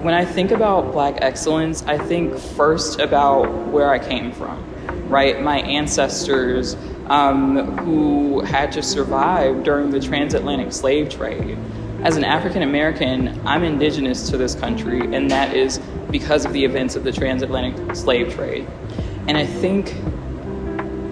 When I think about Black excellence, I think first about where I came from, right? My ancestors who had to survive during the transatlantic slave trade. As an African American, I'm indigenous to this country, and that is because of the events of the transatlantic slave trade. And I think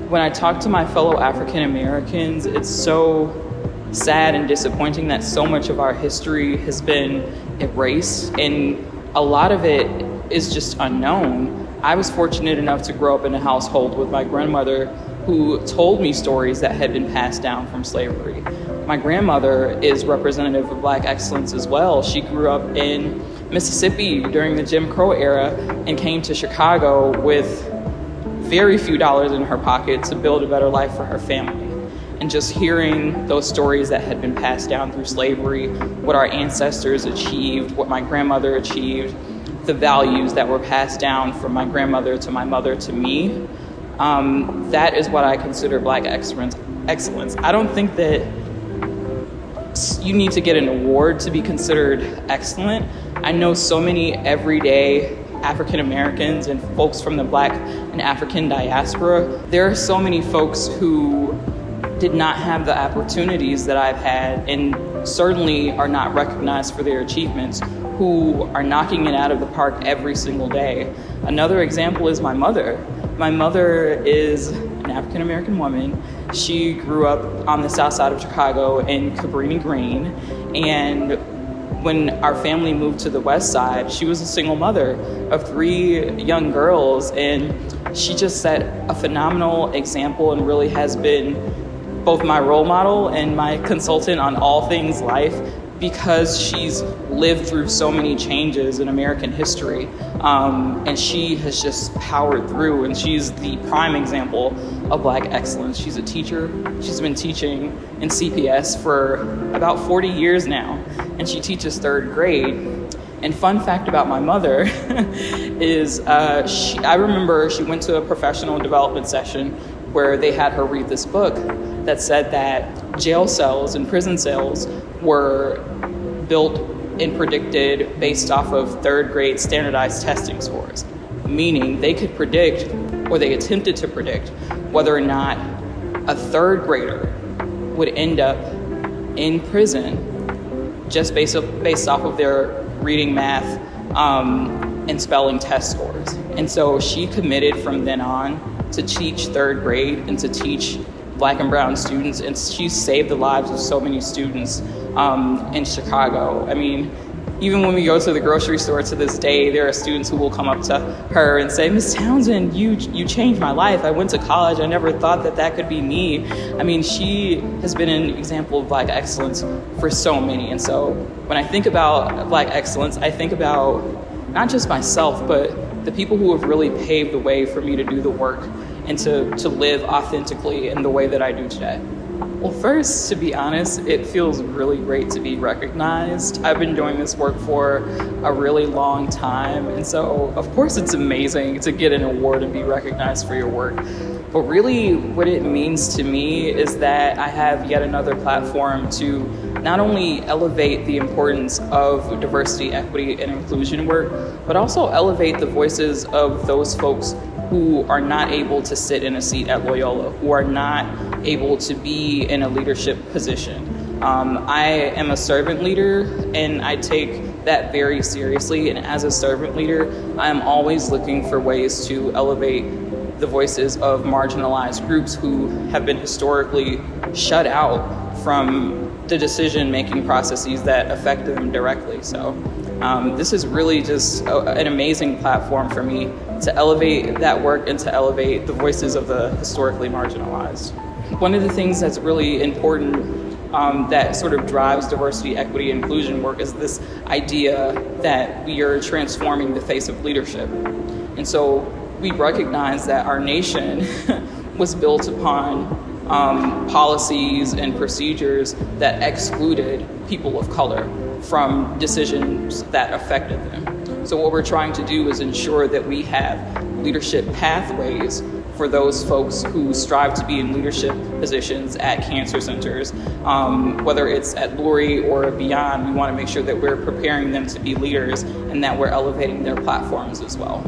when I talk to my fellow African Americans, it's so sad and disappointing that so much of our history has been erased, and a lot of it is just unknown. I was fortunate enough to grow up in a household with my grandmother who told me stories that had been passed down from slavery. My grandmother is representative of Black excellence as well. She grew up in Mississippi during the Jim Crow era and came to Chicago with very few dollars in her pocket to build a better life for her family. And just hearing those stories that had been passed down through slavery, what our ancestors achieved, what my grandmother achieved, the values that were passed down from my grandmother to my mother to me, that is what I consider Black excellence. I don't think that you need to get an award to be considered excellent. I know so many everyday African Americans and folks from the Black and African diaspora. There are so many folks who did not have the opportunities that I've had and certainly are not recognized for their achievements, who are knocking it out of the park every single day. Another example is my mother. My mother is an African American woman. She grew up on the south side of Chicago in Cabrini Green, and when our family moved to the west side, she was a single mother of 3 young girls, and she just set a phenomenal example and really has been both my role model and my consultant on all things life, because she's lived through so many changes in American history, and she has just powered through, and she's the prime example of Black excellence. She's a teacher. She's been teaching in CPS for about 40 years now, and she teaches 3rd grade. And fun fact about my mother is I remember she went to a professional development session where they had her read this book that said that jail cells and prison cells were built and predicted based off of 3rd grade standardized testing scores, meaning they could predict, or they attempted to predict, whether or not a 3rd grader would end up in prison just based off of their reading, math, and spelling test scores. And so she committed from then on to teach 3rd grade and to teach Black and brown students, and she saved the lives of so many students in Chicago. I mean, even when we go to the grocery store to this day, there are students who will come up to her and say, "Miss Townsend, you changed my life. I went to college. I never thought that could be me." I mean, she has been an example of Black excellence for so many. And so when I think about Black excellence, I think about not just myself, but the people who have really paved the way for me to do the work and to live authentically in the way that I do today. Well, first, to be honest, it feels really great to be recognized. I've been doing this work for a really long time, and so of course it's amazing to get an award and be recognized for your work. But really what it means to me is that I have yet another platform to not only elevate the importance of diversity, equity, and inclusion work, but also elevate the voices of those folks who are not able to sit in a seat at Loyola, who are not able to be in a leadership position. I am a servant leader, and I take that very seriously. And as a servant leader, I am always looking for ways to elevate the voices of marginalized groups who have been historically shut out from the decision-making processes that affect them directly. So this is really just an amazing platform for me to elevate that work and to elevate the voices of the historically marginalized. One of the things that's really important that sort of drives diversity, equity, inclusion work is this idea that we are transforming the face of leadership. And so we recognize that our nation was built upon policies and procedures that excluded people of color from decisions that affected them. So what we're trying to do is ensure that we have leadership pathways for those folks who strive to be in leadership positions at cancer centers, whether it's at Lurie or beyond. We want to make sure that we're preparing them to be leaders and that we're elevating their platforms as well.